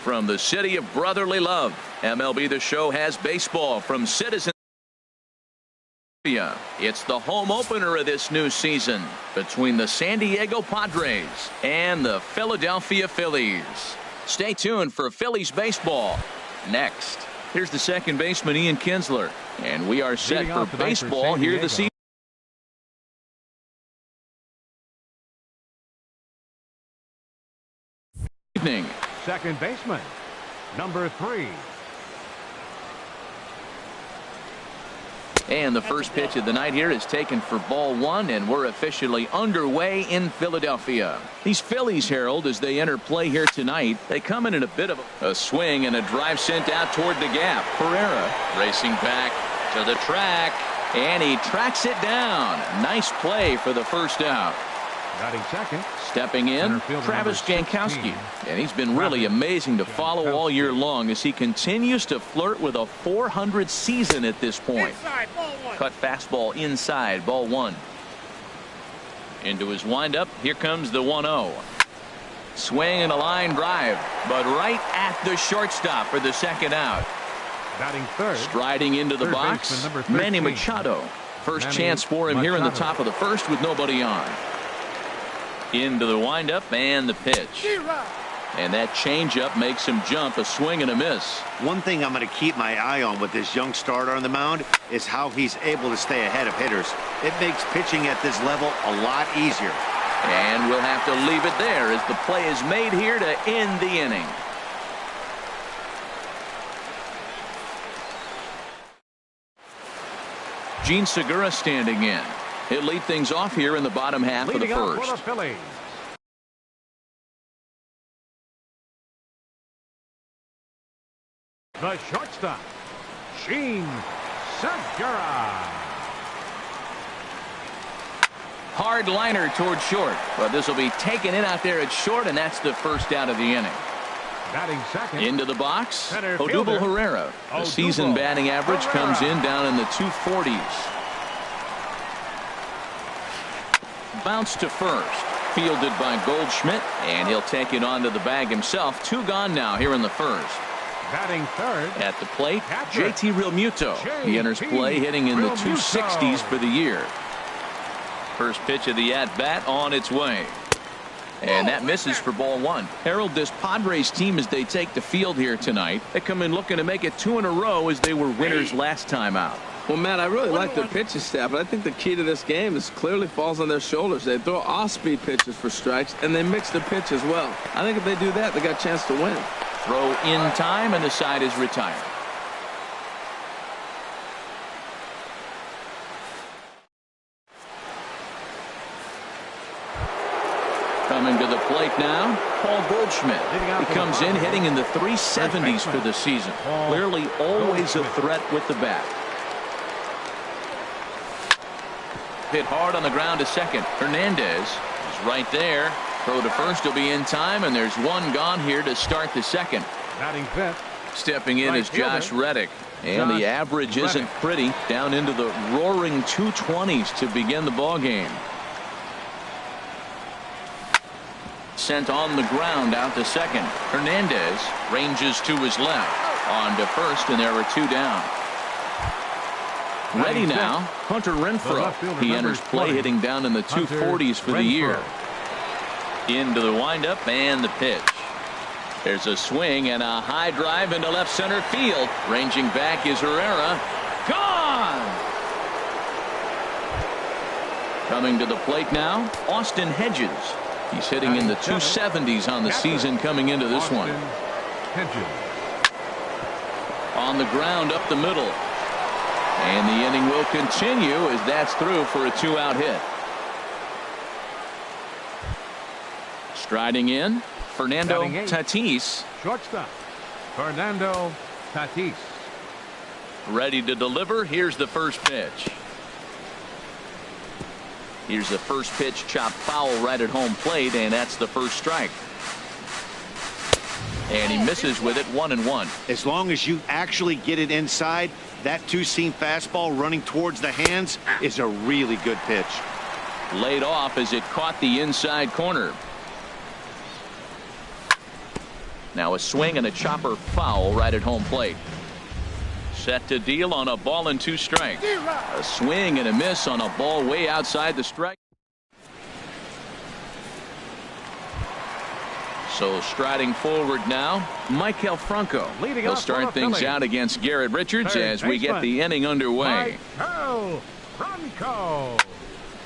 From the city of brotherly love, MLB The Show has baseball from Citizens. It's the home opener of this new season between the San Diego Padres and the Philadelphia Phillies. Stay tuned for Phillies baseball next. Here's the second baseman, Ian Kinsler, and we are set for baseball here this evening. Second baseman, number 3. And the first pitch of the night here is taken for ball 1, and we're officially underway in Philadelphia. These Phillies, Harold, as they enter play here tonight, they come in a bit of a swing and a drive sent out toward the gap. Pereira racing back to the track, and he tracks it down. Nice play for the first out. Batting second. Stepping in, Travis Jankowski. And he's been really amazing to follow all year long as he continues to flirt with a .400 season at this point. Cut fastball inside, ball 1. Into his windup, here comes the 1-0. Swing and a line drive, but right at the shortstop for the second out. Batting third. Striding into the box, Manny Machado. First chance for him here in the top of the first with nobody on. Into the windup and the pitch. And that changeup makes him jump, a swing and a miss. One thing I'm going to keep my eye on with this young starter on the mound is how he's able to stay ahead of hitters. It makes pitching at this level a lot easier. And we'll have to leave it there as the play is made here to end the inning. Gene Segura standing in. He'll lead things off here in the bottom half of the first. For the Phillies. The shortstop, Gene Segura. Hard liner toward short, but this will be taken in out there at short, and that's the first out of the inning. Batting second. Into the box, Odubel Herrera. The season batting average comes in down in the 240s. Bounce to first, fielded by Goldschmidt, and he'll take it onto the bag himself. 2 gone now here in the first. Batting third. At the plate, JT Realmuto. He enters play hitting in the 260s for the year. First pitch of the at-bat on its way. And that misses for ball 1. Harold, this Padres team, as they take the field here tonight, they come in looking to make it 2 in a row as they were winners last time out. Well, Matt, I really like their pitching staff, but I think the key to this game is clearly falls on their shoulders. They throw off-speed pitches for strikes, and they mix the pitch as well. I think if they do that, they got a chance to win. Throw in time, and the side is retired. Coming to the plate now, Paul Goldschmidt. He comes in hitting in the 370s for the season. Clearly always a threat with the bat. Hit hard on the ground to second. Hernandez is right there. Throw to first will be in time, and there's 1 gone here to start the second. Batting fifth. Stepping in is Josh Reddick. And the average isn't pretty, down into the roaring 220s to begin the ball game. Sent on the ground out to second. Hernandez ranges to his left. On to first, and there are 2 down. Ready now, Hunter Renfroe. He enters play hitting down in the 240s for the year. Into the windup and the pitch. There's a swing and a high drive into left center field. Ranging back is Herrera. Gone! Coming to the plate now, Austin Hedges. He's hitting in the 270s on the season coming into this one. On the ground up the middle. And the inning will continue as that's through for a 2-out hit. Striding in, Fernando Tatis. Shortstop, Fernando Tatis. Ready to deliver. Here's the first pitch. Here's the first pitch, chopped foul right at home plate, and that's the first strike. And he misses with it, 1-1. As long as you actually get it inside, that 2-seam fastball running towards the hands is a really good pitch. Laid off as it caught the inside corner. Now a swing and a chopper foul right at home plate. Set to deal on a ball and 2 strikes. A swing and a miss on a ball way outside the strike. So striding forward now, Michael Franco. He'll start things out against Garrett Richards as we get the inning underway. Michael Franco.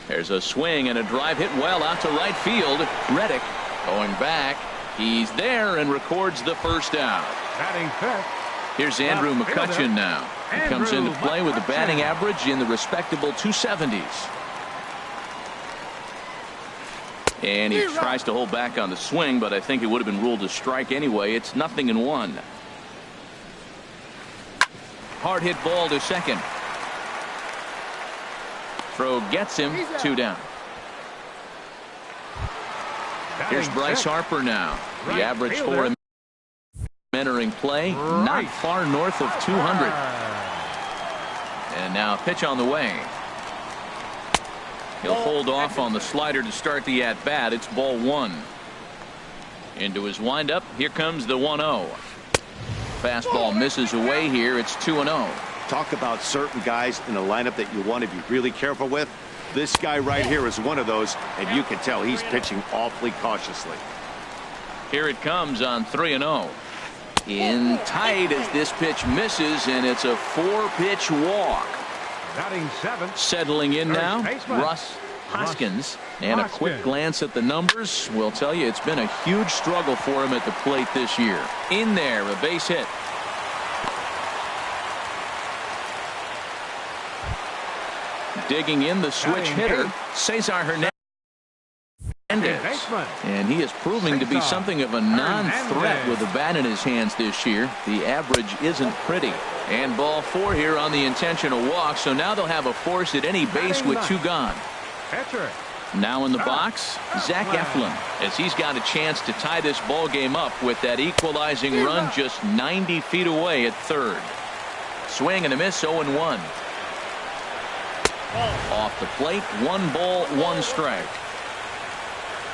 There's a swing and a drive hit well out to right field. Reddick going back. He's there and records the first out. Batting fifth. Here's Andrew McCutcheon now. He comes into play with a batting average in the respectable 270s. And he tries to hold back on the swing, but I think it would have been ruled a strike anyway. It's 0-1. Hard hit ball to second. Throw gets him. 2 down. Here's Bryce Harper now. The average for him entering play, not far north of 200. And now a pitch on the way. He'll hold off on the slider to start the at-bat. It's ball 1. Into his windup. Here comes the 1-0. Fastball misses away here. It's 2-0. Talk about certain guys in the lineup that you want to be really careful with. This guy right here is one of those, and you can tell he's pitching awfully cautiously. Here it comes on 3-0. In tight as this pitch misses, and it's a 4-pitch walk. Batting 7th. Settling in now, Russ Hoskins. And a quick glance at the numbers will tell you it's been a huge struggle for him at the plate this year. In there, a base hit. Digging in the switch hitter, Cesar Hernandez. And he is proving to be something of a non-threat with the bat in his hands this year. The average isn't pretty. And ball 4 here on the intentional walk. So now they'll have a force at any base with 2 gone. Now in the box, Zach Eflin, as he's got a chance to tie this ball game up with that equalizing run just 90 feet away at third. Swing and a miss, 0-1. Off the plate, 1 ball, 1 strike.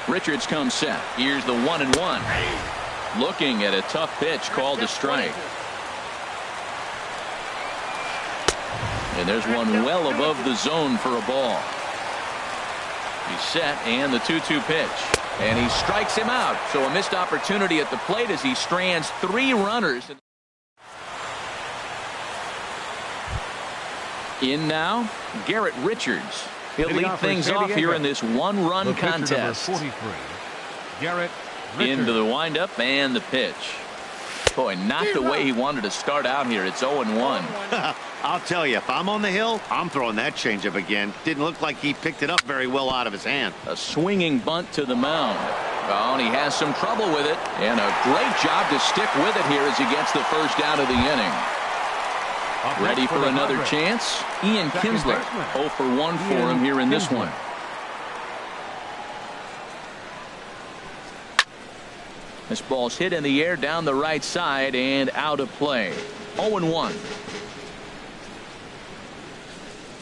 Richards comes set. Here's the 1-1. Looking at a tough pitch called a strike. And there's one well above the zone for a ball. He's set, and the 2-2 pitch. And he strikes him out. So a missed opportunity at the plate as he strands 3 runners. In now, Garrett Richards. He'll lead things off here in this 1-run contest. 43, Garrett Richards. Into the windup and the pitch. Boy, not the way he wanted to start out here. It's 0-1. I'll tell you, if I'm on the hill, I'm throwing that changeup again. Didn't look like he picked it up very well out of his hand. A swinging bunt to the mound. Oh, and he has some trouble with it. And a great job to stick with it here as he gets the first out of the inning. Ready for another chance? Ian Kinsler, 0 for 1 for him here in this one. This ball's hit in the air down the right side and out of play. 0-1.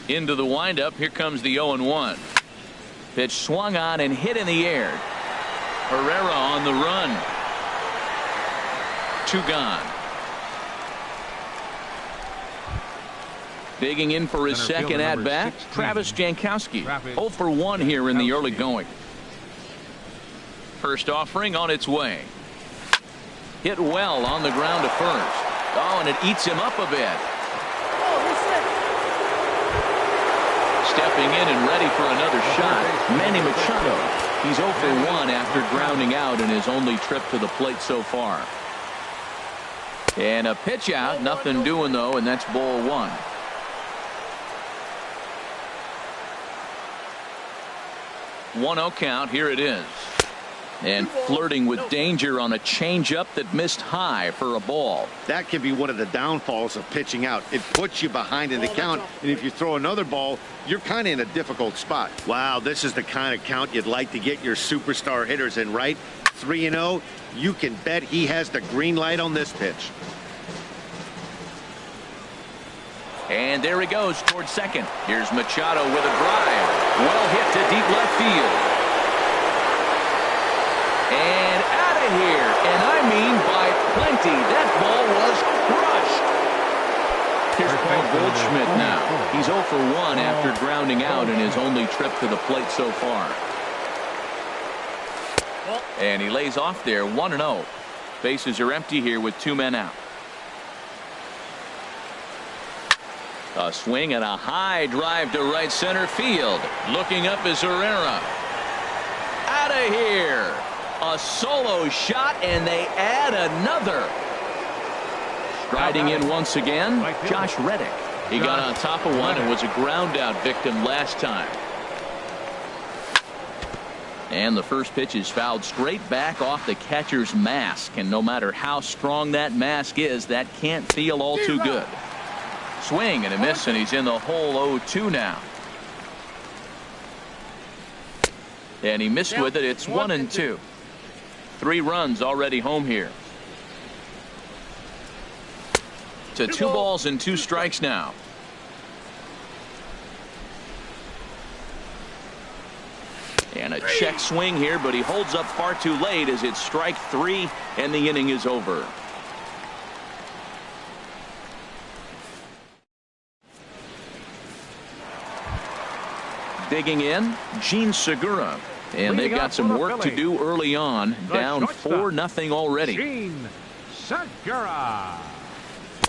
Into the windup. Here comes the 0-1. Pitch swung on and hit in the air. Herrera on the run. 2 gone. Digging in for his second at-bat, Travis Jankowski. 0 for 1 here in the early going. First offering on its way. Hit well on the ground to first. Oh, and it eats him up a bit. Stepping in and ready for another shot, Manny Machado. He's 0 for 1 after grounding out in his only trip to the plate so far. And a pitch out, nothing doing though, and that's ball 1. 1-0 count. Here it is. And flirting with danger on a changeup that missed high for a ball. That can be one of the downfalls of pitching out. It puts you behind in the count, and if you throw another ball, you're kind of in a difficult spot. Wow, this is the kind of count you'd like to get your superstar hitters in, right? 3-0. You can bet he has the green light on this pitch. And there he goes towards second. Here's Machado with a drive. Well hit to deep left field. And out of here. And I mean by Goldschmidt now. He's 0 for 1 after grounding out in his only trip to the plate so far. And he lays off there 1-0. Bases are empty here with 2 men out. A swing and a high drive to right center field. Looking up is Herrera. Out of here. A solo shot, and they add another. Striding in once again, Josh Reddick. He got on top of one and was a ground out victim last time. And the first pitch is fouled straight back off the catcher's mask. And no matter how strong that mask is, that can't feel all too good. Swing and a miss, and he's in the hole 0-2 now. And he missed with it. It's 1-2. 3 runs already home here. To 2 balls and 2 strikes now. And a check swing here, but he holds up far too late as it's strike 3 and the inning is over. Digging in, Gene Segura. And they've got some work to do early on. Down 4-0 already. Gene Segura.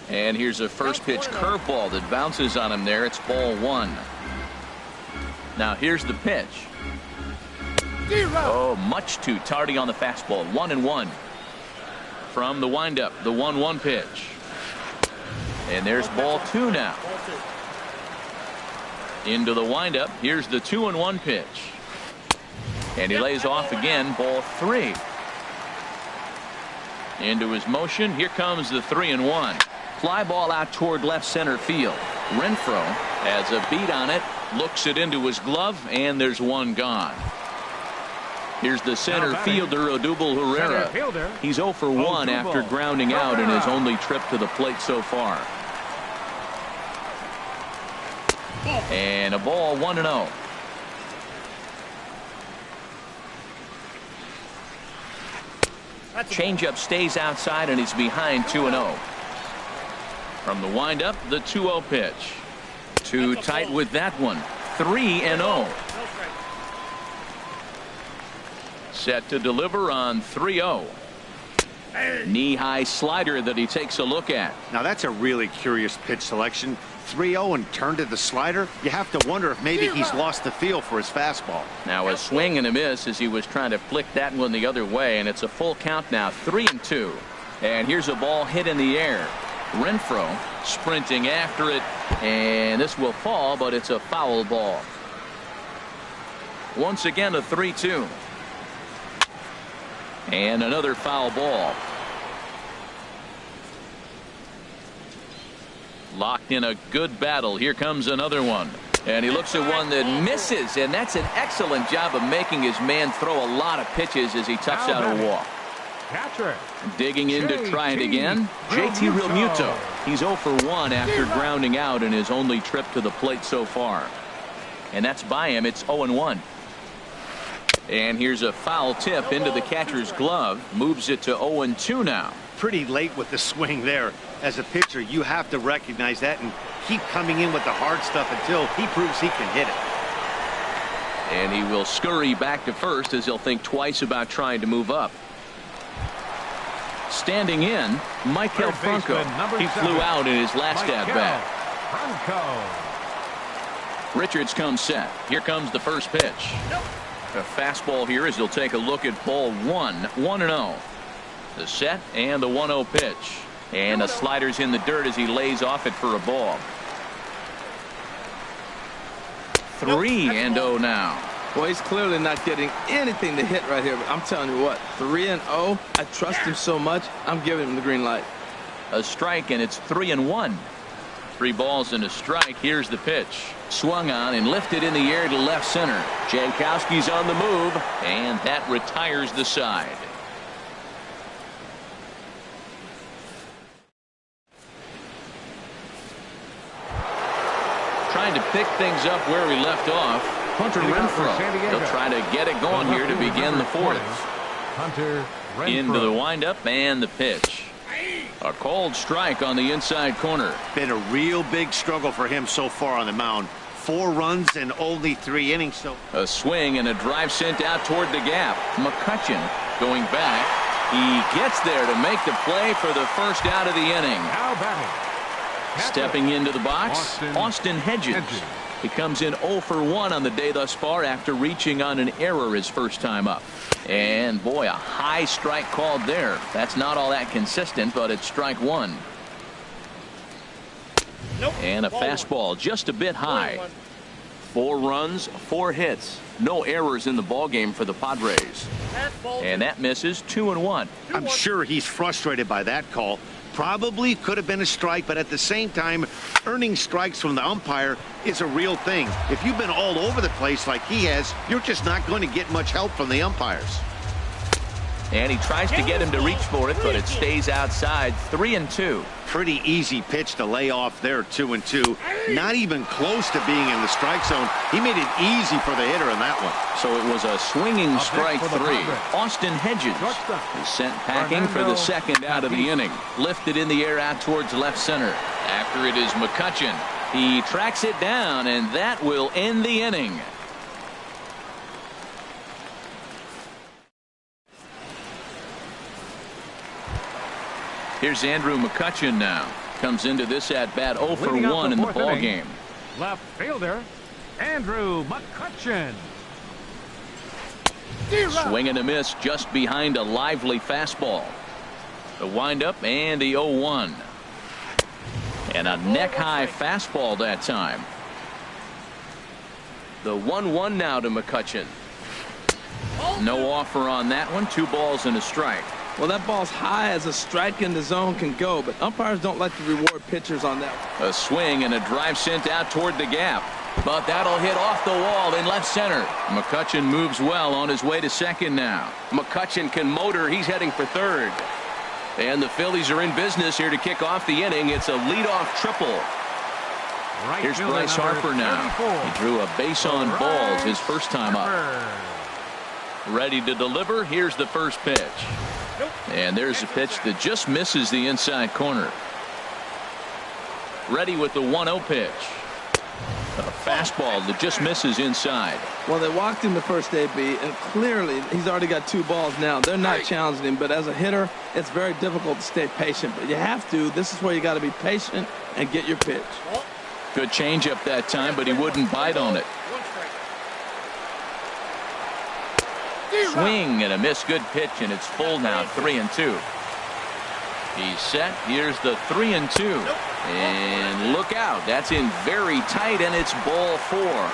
And here's a first pitch curveball that bounces on him there. It's ball 1. Now here's the pitch. Oh, much too tardy on the fastball. 1-1. From the windup, the 1-1 pitch. And there's ball 2 now. Into the windup. Here's the 2-1 pitch. And he lays off again. Ball 3. Into his motion. Here comes the 3-1. Fly ball out toward left center field. Renfroe has a beat on it. Looks it into his glove. And there's one gone. Here's the center fielder, Odubel Herrera. He's 0 for 1 after grounding out in his only trip to the plate so far. And a ball 1-0. Changeup stays outside and he's behind 2-0. From the windup, the 2-0 pitch. Too tight with that one. 3-0. Set to deliver on 3-0. Knee-high slider that he takes a look at. Now that's a really curious pitch selection. 3-0 and turned to the slider. You have to wonder if maybe he's lost the feel for his fastball. Now a swing and a miss as he was trying to flick that one the other way, and it's a full count now. 3-2. And here's a ball hit in the air. Renfroe sprinting after it, and this will fall, but it's a foul ball. Once again a 3-2. And another foul ball. Locked in a good battle. Here comes another one. And he looks at one that misses, and that's an excellent job of making his man throw a lot of pitches as he tucks out a walk. Catcher. Digging in to try it again. JT Realmuto. He's 0 for 1 after grounding out in his only trip to the plate so far. And that's by him. It's 0-1. And here's a foul tip into the catcher's glove. Moves it to 0-2 now. Pretty late with the swing there. As a pitcher, you have to recognize that and keep coming in with the hard stuff until he proves he can hit it. And he will scurry back to first as he'll think twice about trying to move up. Standing in, Michael Franco. He flew out in his last at-bat. Richards comes set. Here comes the first pitch. A fastball here as he'll take a look at ball 1. 1-0. The set and the 1-0 pitch. And the slider's in the dirt as he lays off it for a ball. 3-0 now. Well, he's clearly not getting anything to hit right here. But I'm telling you what, 3-0. I trust him so much. I'm giving him the green light. A strike, and it's 3-1. 3 balls and a strike. Here's the pitch. Swung on and lifted in the air to left center. Jankowski's on the move, and that retires the side. Trying to pick things up where we left off. Hunter Renfroe. He'll try to get it going here to begin the 4th. Hunter Renfroe. Into the windup and the pitch. A cold strike on the inside corner. Been a real big struggle for him so far on the mound. 4 runs in only 3 innings. So a swing and a drive sent out toward the gap. McCutchen going back. He gets there to make the play for the first out of the inning. Now batting. Stepping into the box, Austin Hedges. He comes in 0 for 1 on the day thus far after reaching on an error his first time up. And boy, a high strike called there. That's not all that consistent, but it's strike 1. Nope. And a fastball just a bit high. 4 runs, 4 hits. No errors in the ballgame for the Padres. And that misses 2-1. I'm sure he's frustrated by that call. Probably could have been a strike, but at the same time, earning strikes from the umpire is a real thing. If you've been all over the place like he has, you're just not going to get much help from the umpires. And he tries to get him to reach for it, but it stays outside. 3-2. Pretty easy pitch to lay off there, 2-2. Not even close to being in the strike zone. He made it easy for the hitter in that one. So it was a swinging strike 3. Austin Hedges is sent packing for the second out of the inning. Lifted in the air out towards left center. After it is McCutchen. He tracks it down, and that will end the inning. Here's Andrew McCutchen now. Comes into this at bat 0 for 1 in the ball game. Left fielder, Andrew McCutchen. Swing and a miss just behind a lively fastball. The windup and the 0-1. And a neck-high fastball that time. The 1-1 now to McCutchen. No offer on that one. 2 balls and a strike. Well, that ball's high as a strike in the zone can go, but umpires don't like to reward pitchers on that one. A swing and a drive sent out toward the gap. But that'll hit off the wall in left center. McCutchen moves well on his way to second now. McCutchen can motor. He's heading for third. And the Phillies are in business here to kick off the inning. It's a leadoff triple. Here's Bryce Harper now. He drew a base on balls his first time up. Ready to deliver. Here's the first pitch. And there's a pitch that just misses the inside corner. Ready with the 1-0 pitch. A fastball that just misses inside. Well, they walked him the first AB, and clearly he's already got 2 balls now. They're not challenging him, but as a hitter, it's very difficult to stay patient. But you have to. This is where you got to be patient and get your pitch. Good changeup that time, but he wouldn't bite on it. Swing and a miss. Good pitch, and it's full now. 3-2. He's set. Here's the 3-2. And look out. That's in very tight, and it's ball 4.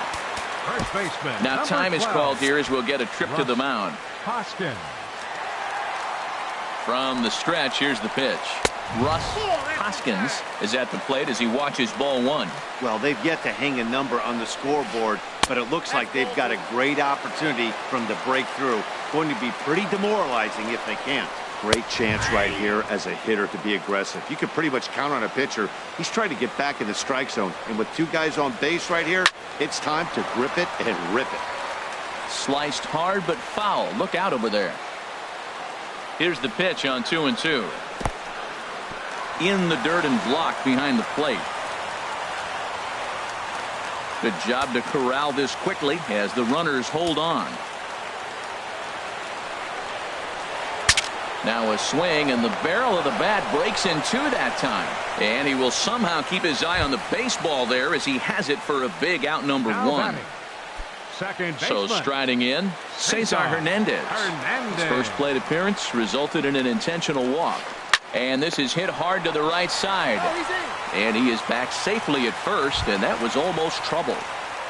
First baseman. Now time is called here as we'll get a trip to the mound. Hoskins. From the stretch, here's the pitch. Russ Hoskins is at the plate as he watches ball 1. Well, they've yet to hang a number on the scoreboard, but it looks like they've got a great opportunity from the breakthrough. Going to be pretty demoralizing if they can't. Great chance right here as a hitter to be aggressive. You can pretty much count on a pitcher. He's trying to get back in the strike zone. And with 2 guys on base right here, it's time to grip it and rip it. Sliced hard but foul. Look out over there. Here's the pitch on 2-2. In the dirt and blocked behind the plate. Good job to corral this quickly as the runners hold on. Now a swing, and the barrel of the bat breaks in 2 that time. And he will somehow keep his eye on the baseball there as he has it for a big out number 1. Second so striding in, Cesar Hernandez. His first plate appearance resulted in an intentional walk. And this is hit hard to the right side. And he is back safely at first, and that was almost trouble.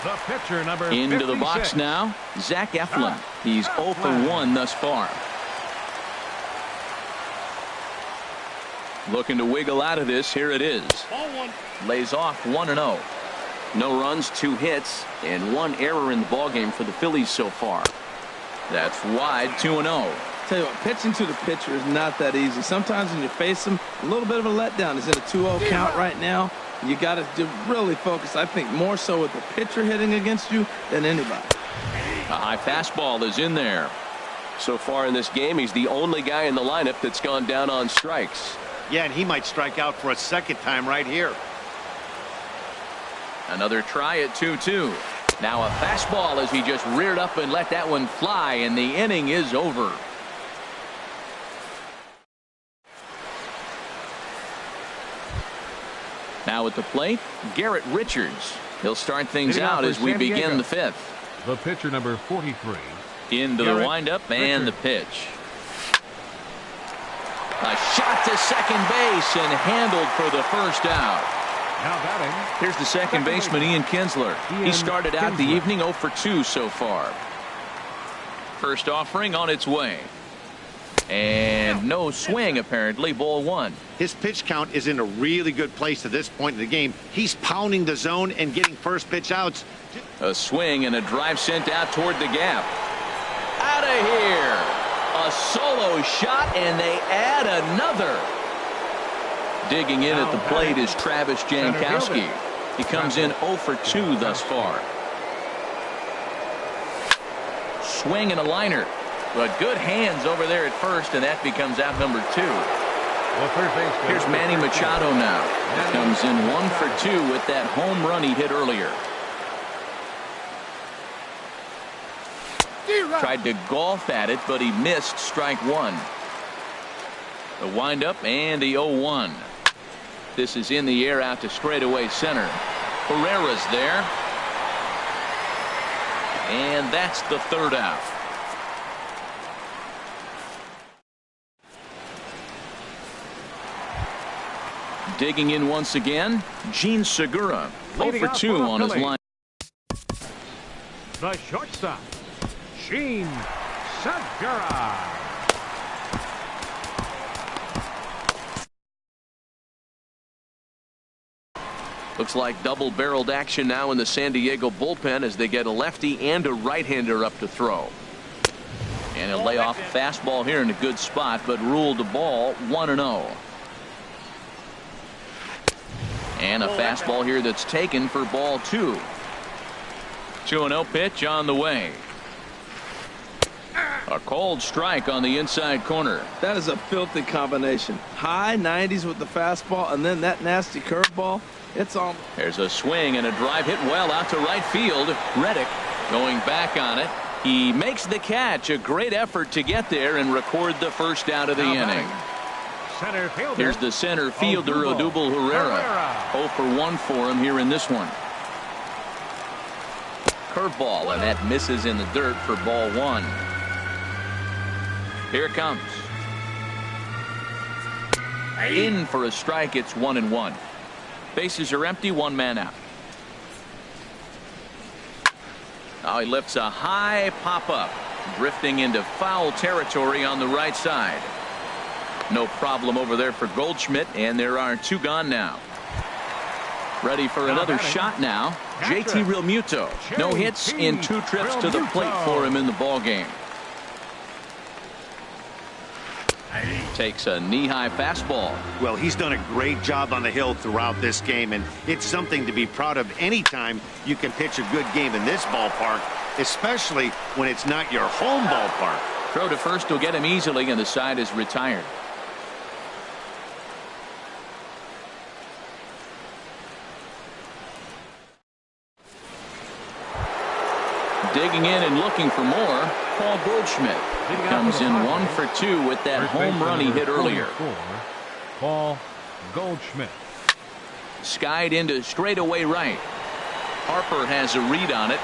The pitcher, number 56. Into the box now, Zach Eflin. He's 0 for 1 thus far. Looking to wiggle out of this. Here it is. Lays off 1-0. No runs, 2 hits, and 1 error in the ballgame for the Phillies so far. That's wide, 2-0. Tell you what, pitching to the pitcher is not that easy. Sometimes when you face him, a little bit of a letdown. He's in a 2-0 count right now. You got to really focus, I think, more so with the pitcher hitting against you than anybody. A high fastball is in there. So far in this game, he's the only guy in the lineup that's gone down on strikes. Yeah, and he might strike out for a second time right here. Another try at 2-2. Now a fastball as he just reared up and let that one fly, and the inning is over. Now at the plate, Garrett Richards. He'll start things out as we begin the fifth. The pitcher, number 43. Into the windup and the pitch. A shot to second base and handled for the first out. Now batting. Here's the second baseman, Ian Kinsler. He started out the evening 0 for 2 so far. First offering on its way. And no swing, apparently. Ball 1. His pitch count is in a really good place at this point in the game. He's pounding the zone and getting first pitch outs. A swing and a drive sent out toward the gap. Out of here. A solo shot, and they add another. Digging in at the plate is Travis Jankowski. He comes in 0 for 2 thus far. Swing and a liner. But good hands over there at first, and that becomes out number 2. Here's Manny Machado now. He comes in 1 for 2 with that home run he hit earlier. Tried to golf at it, but he missed strike 1. The windup and the 0-1. This is in the air out to straightaway center. Herrera's there. And that's the third out. Digging in once again, Gene Segura. 0 for 2 on his line. The shortstop, Gene Segura. Looks like double-barreled action now in the San Diego bullpen as they get a lefty and a right-hander up to throw. And a layoff fastball here in a good spot, but ruled the ball 1-0. And a fastball here that's taken for ball 2. 2-0 pitch on the way. A cold strike on the inside corner. That is a filthy combination. High 90s with the fastball and then that nasty curveball. It's on. There's a swing and a drive hit well out to right field. Reddick going back on it. He makes the catch. A great effort to get there and record the first out of the inning. Here's the center fielder, Odubel Herrera. 0 for 1 for him here in this one. Curveball, and that misses in the dirt for ball 1. Here it comes. In for a strike. It's 1-1. Bases are empty. 1 man out. Now he lifts a high pop-up, drifting into foul territory on the right side. No problem over there for Goldschmidt, and there are 2 gone now. Ready for another shot now. JT Realmuto. No hits in 2 trips to the plate for him in the ballgame. Takes a knee-high fastball. Well, he's done a great job on the hill throughout this game, and it's something to be proud of anytime you can pitch a good game in this ballpark, especially when it's not your home ballpark. Throw to first will get him easily, and the side is retired. Digging in and looking for more, Paul Goldschmidt. He comes in 1 for 2 with that home run he hit earlier. Paul Goldschmidt. Skied into straightaway right. Harper has a read on it.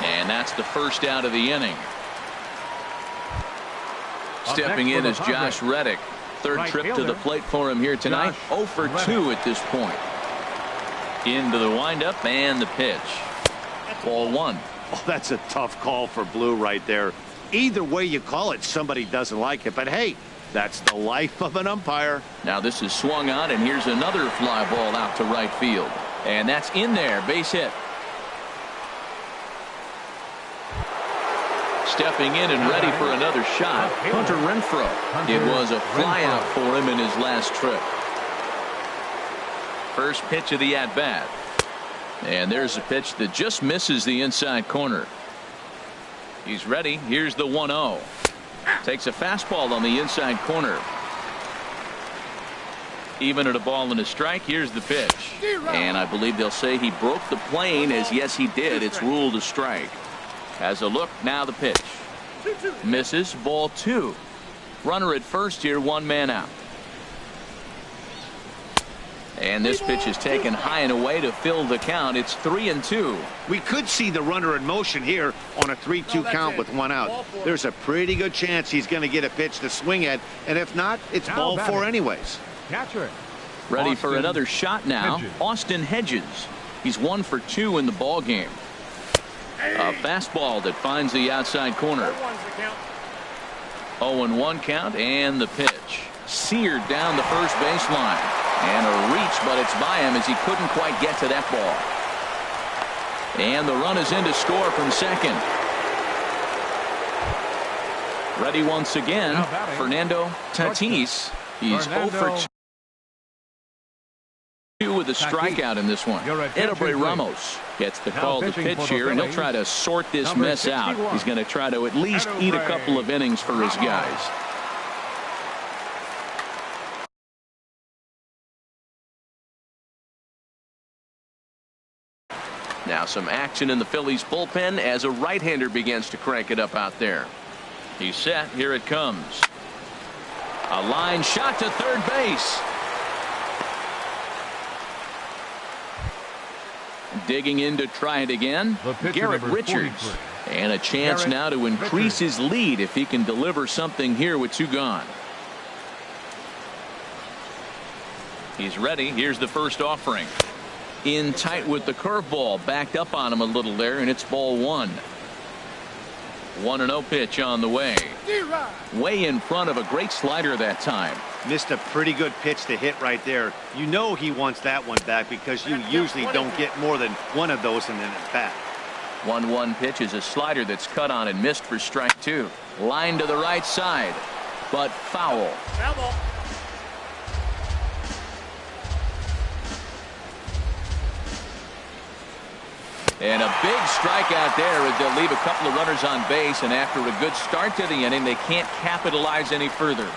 And that's the first out of the inning. Stepping in is Josh Reddick. Third trip to the plate for him here tonight. 0 for 2 at this point. Into the windup and the pitch. Ball 1. Oh, that's a tough call for Blue right there. Either way you call it, somebody doesn't like it. But hey, that's the life of an umpire. Now this is swung on, and here's another fly ball out to right field. And that's in there. Base hit. Stepping in and ready for another shot, Hunter Renfroe. It was a fly out for him in his last trip. First pitch of the at-bat. And there's a pitch that just misses the inside corner. He's ready. Here's the 1-0. Takes a fastball on the inside corner. Even at a ball and a strike, here's the pitch. And I believe they'll say he broke the plane, as yes he did. It's ruled a strike. Has a look, now the pitch. Misses, ball 2. Runner at first here, 1 man out. And this pitch is taken high and away to fill the count. It's 3-2. We could see the runner in motion here on a 3-2 count with 1 out. There's a pretty good chance he's going to get a pitch to swing at, and if not, it's ball 4 anyways. Catcher. Ready for another shot now. Austin Hedges. He's 1 for 2 in the ball game. A fastball that finds the outside corner. 0-1 count, and the pitch. Seared down the first baseline. And a reach, but it's by him as he couldn't quite get to that ball. And the run is in to score from second. Ready once again, Fernando Tatis. He's 0 for 2 with a strikeout in this one. Edelbray Ramos gets the call to pitch here, and he'll try to sort this mess out. He's going to try to at least eat a couple of innings for his guys. Now some action in the Phillies bullpen as a right-hander begins to crank it up out there. He's set. Here it comes. A line shot to third base. Digging in to try it again. Garrett Richards. And a chance now to increase his lead if he can deliver something here with 2 gone. He's ready. Here's the first offering. In tight with the curveball, backed up on him a little there, and it's ball 1. 1-0 pitch on the way. Way in front of a great slider that time. Missed a pretty good pitch to hit right there. You know he wants that one back because you usually don't get more than 1 of those in an at-bat. 1-1 pitch is a slider that's cut on and missed for strike 2. Line to the right side, but foul. And a big strikeout there as they'll leave a couple of runners on base, and after a good start to the inning, they can't capitalize any further.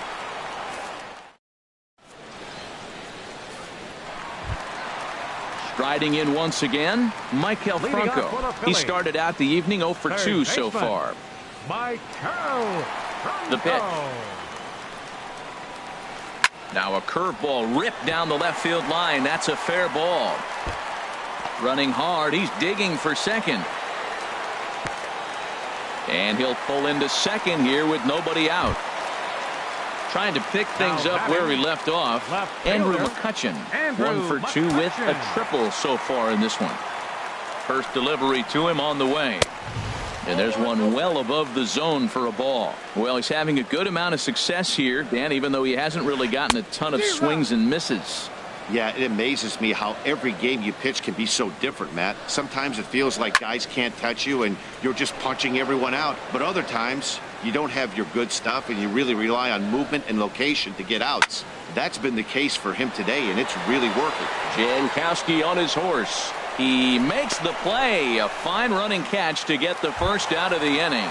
Striding in once again, Michael Franco. He started out the evening 0 for 2 so far. The pitch. Now a curveball ripped down the left field line. That's a fair ball. Running hard, he's digging for second. And he'll pull into second here with nobody out. Trying to pick things up where he left off. Andrew McCutchen, 1 for 2 with a triple so far in this one. First delivery to him on the way. And there's one well above the zone for a ball. Well, he's having a good amount of success here, Dan, even though he hasn't really gotten a ton of swings and misses. Yeah, it amazes me how every game you pitch can be so different, Matt. Sometimes it feels like guys can't touch you and you're just punching everyone out. But other times you don't have your good stuff and you really rely on movement and location to get outs. That's been the case for him today, and it's really working. Jankowski on his horse. He makes the play. A fine running catch to get the first out of the inning.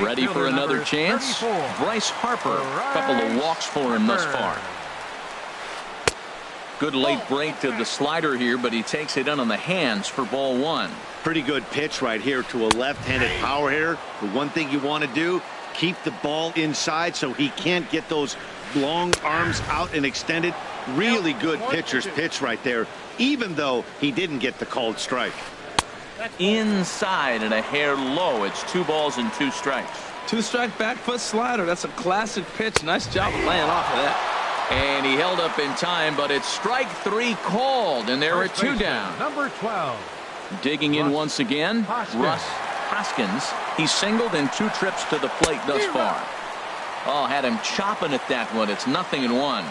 Ready for another chance? Bryce Harper. A couple of walks for him thus far. Good late break to the slider here, but he takes it in on the hands for ball 1. Pretty good pitch right here to a left-handed power hitter. The one thing you want to do, keep the ball inside so he can't get those long arms out and extended. Really good pitcher's pitch right there, even though he didn't get the called strike. Inside and a hair low. It's 2 balls and 2 strikes. 2-strike back foot slider. That's a classic pitch. Nice job of laying off of that. And he held up in time, but it's strike 3 called, and there are 2 down. Number 12. Digging in once again, Russ Hoskins. He's singled in 2 trips to the plate thus far. Oh, had him chopping at that one. It's 0-1.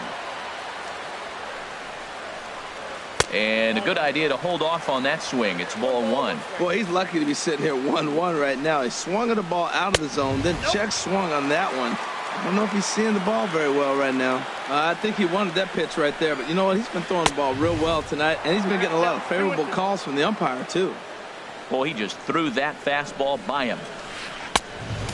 And a good idea to hold off on that swing. It's ball 1. Boy, he's lucky to be sitting here 1-1 right now. He swung at the ball out of the zone, then check swung on that one. I don't know if he's seeing the ball very well right now. I think he wanted that pitch right there, but you know what? He's been throwing the ball real well tonight, and he's been getting a lot of favorable calls from the umpire, too. Well, he just threw that fastball by him.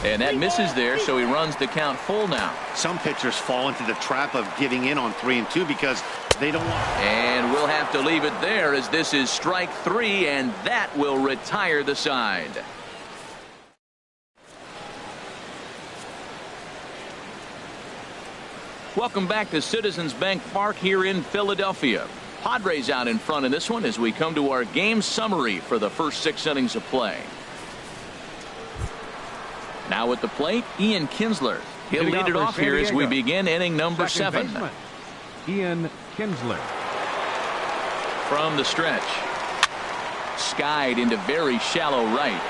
And that misses there, so he runs the count full now. Some pitchers fall into the trap of giving in on 3-2 because they don't want. And we'll have to leave it there as this is strike 3, and that will retire the side. Welcome back to Citizens Bank Park here in Philadelphia. Padres out in front in this one as we come to our game summary for the first 6 innings of play. Now at the plate, Ian Kinsler. He'll lead it off here as we begin inning number 7. Ian Kinsler. From the stretch. Skied into very shallow right.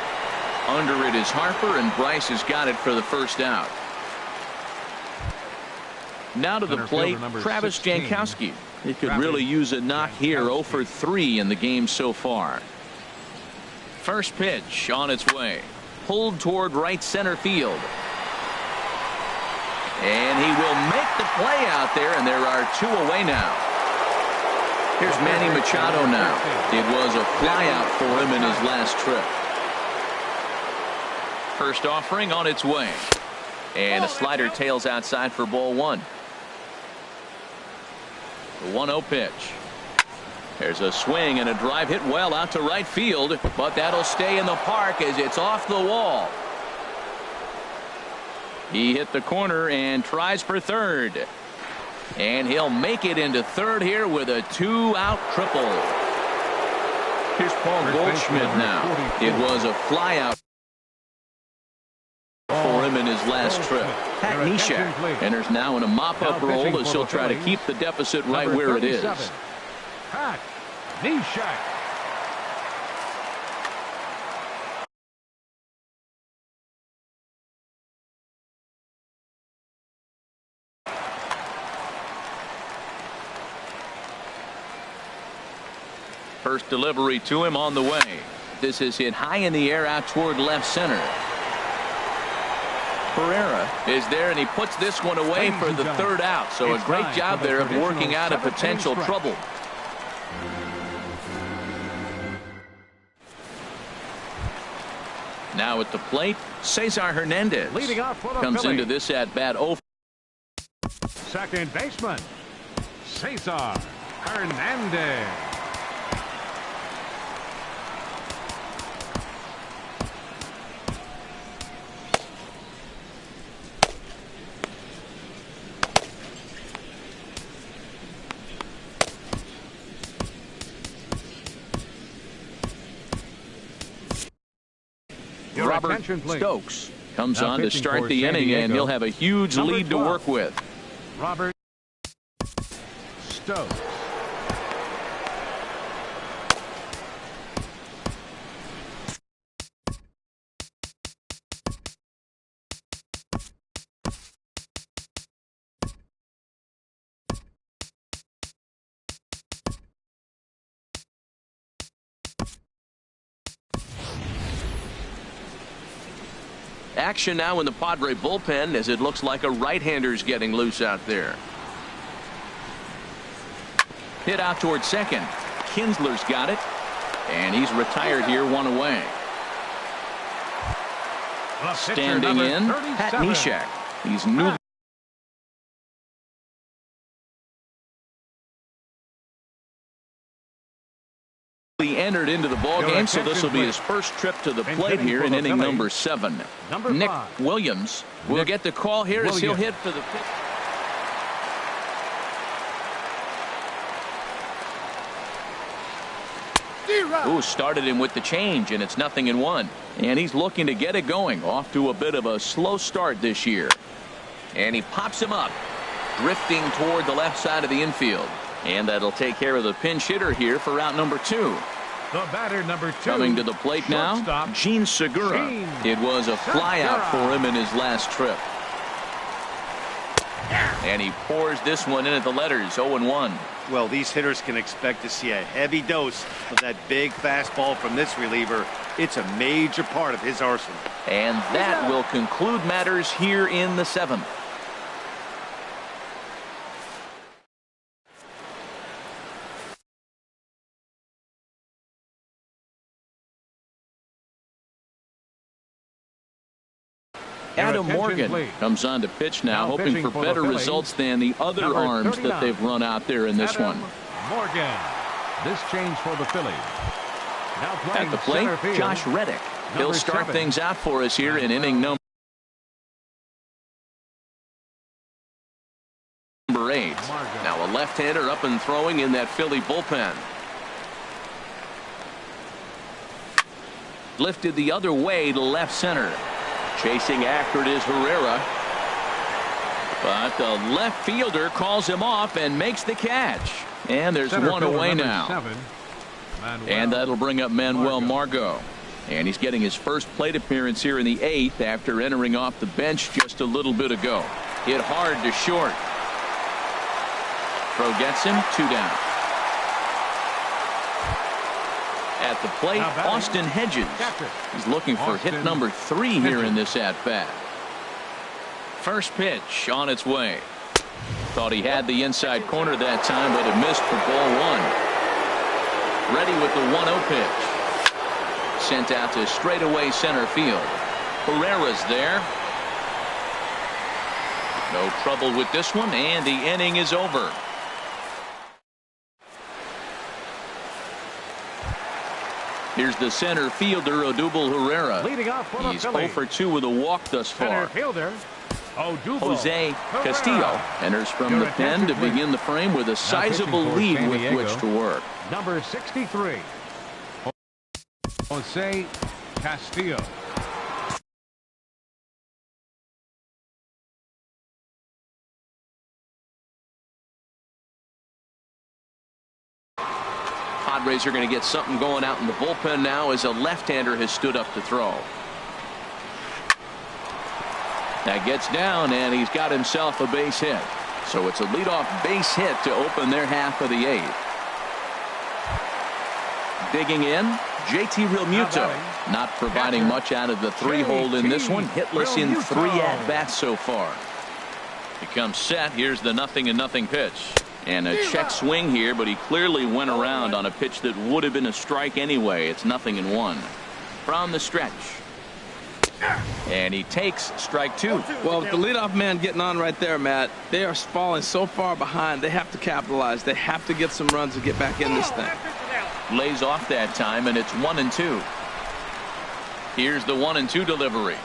Under it is Harper, and Bryce has got it for the first out. Now to the plate, Travis Jankowski. He could really use a knock here. 0 for 3 in the game so far. First pitch on its way. Pulled toward right center field. And he will make the play out there, and there are 2 away now. Here's Manny Machado now. It was a fly out for him in his last trip. First offering on its way. And a slider tails outside for ball 1. The 1-0 pitch. There's a swing and a drive hit well out to right field, but that'll stay in the park as it's off the wall. He hit the corner and tries for third. And he'll make it into third here with a 2-out triple. Here's Paul Goldschmidt now. It was a fly out for him in his last trip. Pat Neshek enters now in a mop-up role as he'll try to keep the deficit right where it is. Pat Neshek. First delivery to him on the way. This is hit high in the air out toward left center. Pereira is there, and he puts this one away for the third out. So a great job there of working out a potential trouble. Now at the plate, Cesar Hernandez comes into this at bat. Second baseman, Cesar Hernandez. Robert Stokes comes on to start the inning, and he'll have a huge lead to work with. Robert Stokes. Action now in the Padre bullpen as it looks like a right-hander's getting loose out there. Hit out toward second. Kinsler's got it, and he's retired here, 1 away. Standing in, Pat Neshek. He's new. He entered into the ball game, so this will be his first trip to the plate here in inning number 7. Nick Williams will get the call here as he'll hit for the pitch. Ooh, started him with the change, and it's 0-1. And he's looking to get it going. Off to a bit of a slow start this year. And he pops him up, drifting toward the left side of the infield. And that'll take care of the pinch hitter here for route number 2. The batter number 2. Coming to the plate now, Gene Segura. It was a fly out for him in his last trip. And he pours this one in at the letters, 0-1. Well, these hitters can expect to see a heavy dose of that big fastball from this reliever. It's a major part of his arsenal. And that will conclude matters here in the 7th. Adam attention, Morgan please. comes on to pitch now, Now hoping pitching for for the better Phillies, results than the other number arms 39, that they've run out there in this Adam one. Morgan. This change for the Phillies. Now playing At the plate, center field, Josh Reddick. He'll number start 7. things out for us here in inning number 8. Now a left-hander up and throwing in that Philly bullpen. Lifted the other way to left center. Chasing after it is Herrera. But the left fielder calls him off and makes the catch. And there's Center one fielder away number now. 7, And that'll bring up Manuel Margot. And he's getting his first plate appearance here in the 8th after entering off the bench just a little bit ago. Hit hard to short. Throw gets him, 2 down. At the plate, Austin Hedges. He's looking for hit number 3 here in this at-bat. First pitch on its way. Thought he had the inside corner that time, but it missed for ball 1. Ready with the 1-0 pitch. Sent out to straightaway center field. Herrera's there. No trouble with this one, and the inning is over. Here's the center fielder, Odubel Herrera. Leading off for the He's Phillies. 0 for 2 with a walk thus Center far. fielder, Odubel Jose Herrera. Castillo enters from Your the pen to attention, begin the frame with a sizable pitching for lead San with Diego, which to work. Number 63, Jose Castillo. Padres are going to get something going out in the bullpen now as a left-hander has stood up to throw. That gets down, and he's got himself a base hit. So it's a leadoff base hit to open their half of the 8th. Digging in, JT Realmuto. Not providing much out of the 3-hole in this one. Hitless in 3 at-bats so far. Becomes set. Here's the 0-0 pitch. And a check swing here, but he clearly went around on a pitch that would have been a strike anyway. It's 0-1. From the stretch. And he takes strike 2. Well, with the leadoff man getting on right there, Matt, they are falling so far behind. They have to capitalize. They have to get some runs to get back in this thing. Lays off that time, and it's 1-2. Here's the 1-2 delivery.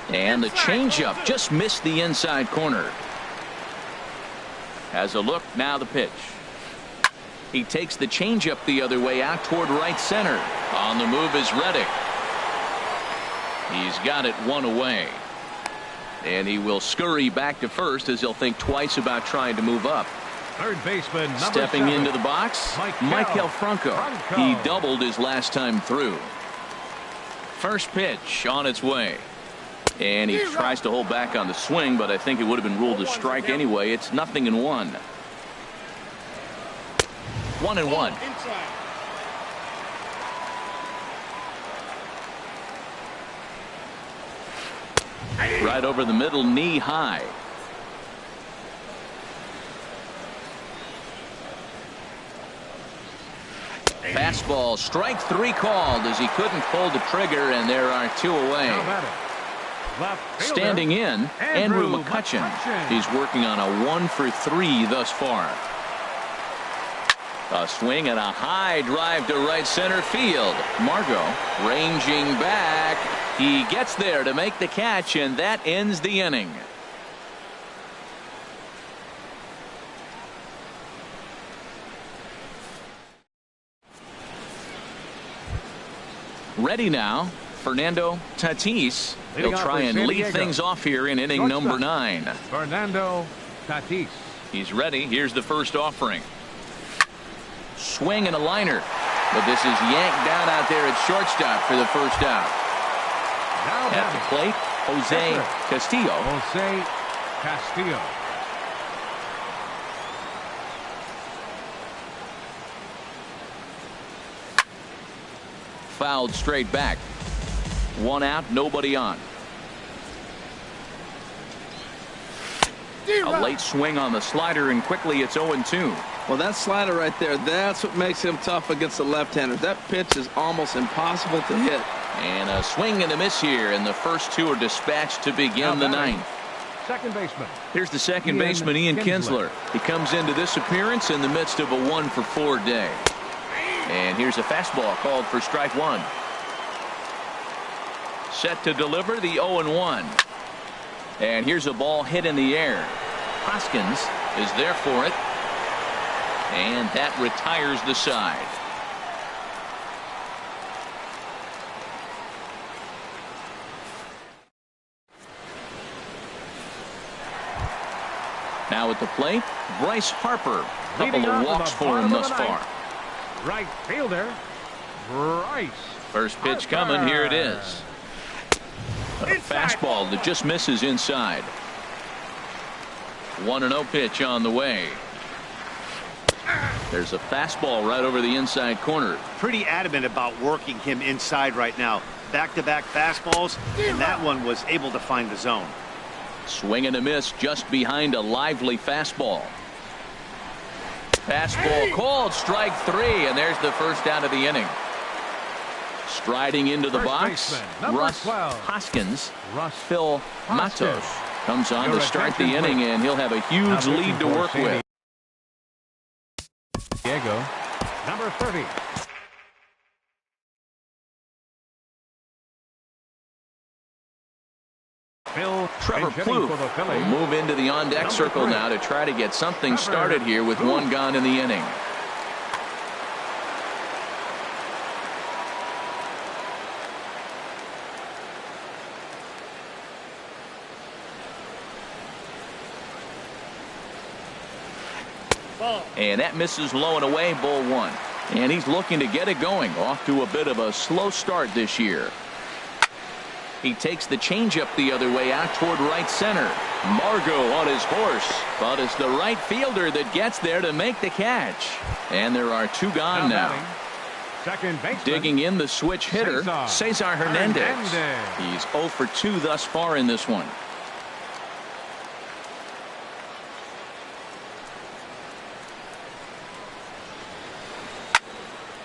And the changeup just missed the inside corner. Has a look, now the pitch. He takes the changeup the other way out toward right center. On the move is Reddick. He's got it 1 away. And he will scurry back to first as he'll think twice about trying to move up. Third baseman, number Stepping 7, into the box, Maikel Franco. He doubled his last time through. First pitch on its way. And he tries to hold back on the swing, but I think it would have been ruled a strike anyway. It's 0-1. 1-1. Right over the middle, knee high. Fastball, strike 3 called as he couldn't pull the trigger, and there are 2 away. Standing in, Andrew McCutchen. He's working on a 1 for 3 thus far. A swing and a high drive to right center field. Margot ranging back. He gets there to make the catch, and that ends the inning. Ready now, Fernando Tatis. He'll try and lead things off here in inning number 9. Fernando Tatis. He's ready. Here's the first offering. Swing and a liner. But this is yanked down out there at shortstop for the first out. At the plate, Jose Castillo. Jose Castillo. Fouled straight back. 1 out, nobody on. A late swing on the slider, and quickly it's 0-2. Well, that slider right there, that's what makes him tough against the left-hander. That pitch is almost impossible to hit. And a swing and a miss here, and the first two are dispatched to begin the ninth. Second baseman. Here's the second baseman, Ian Kinsler. He comes into this appearance in the midst of a 1-for-4 day. And here's a fastball called for strike one. Set to deliver the 0-1. And here's a ball hit in the air. Hoskins is there for it. And that retires the side. Now at the plate, Bryce Harper. Couple of walks for him thus far. Right fielder, Bryce. First pitch coming. Here it is. A fastball that just misses inside. 1-0 pitch on the way. There's a fastball right over the inside corner. Pretty adamant about working him inside right now. Back-to-back fastballs, and that one was able to find the zone. Swing and a miss just behind a lively fastball. Fastball called, strike three, and there's the first out of the inning. Striding into the box, Russ Hoskins. Phil Matos comes on to start the inning, and he'll have a huge lead to work with. Diego, number 30. Trevor Plouffe will move into the on-deck circle now to try to get something started here with one gone in the inning. And that misses low and away, ball one. And he's looking to get it going. Off to a bit of a slow start this year. He takes the changeup the other way out toward right center. Margot on his horse, but it's the right fielder that gets there to make the catch. And there are two gone now. Second baseman. Digging in the switch hitter, Cesar Hernandez. He's 0 for 2 thus far in this one.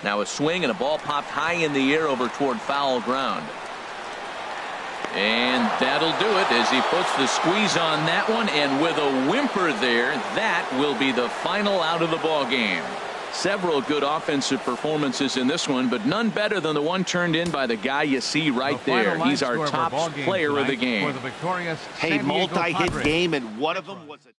Now a swing and a ball popped high in the air over toward foul ground. And that'll do it as he puts the squeeze on that one, and with a whimper there, that will be the final out of the ball game. Several good offensive performances in this one, but none better than the one turned in by the guy you see right there. He's our top player of the game. Hey, multi-hit game, and one of them was a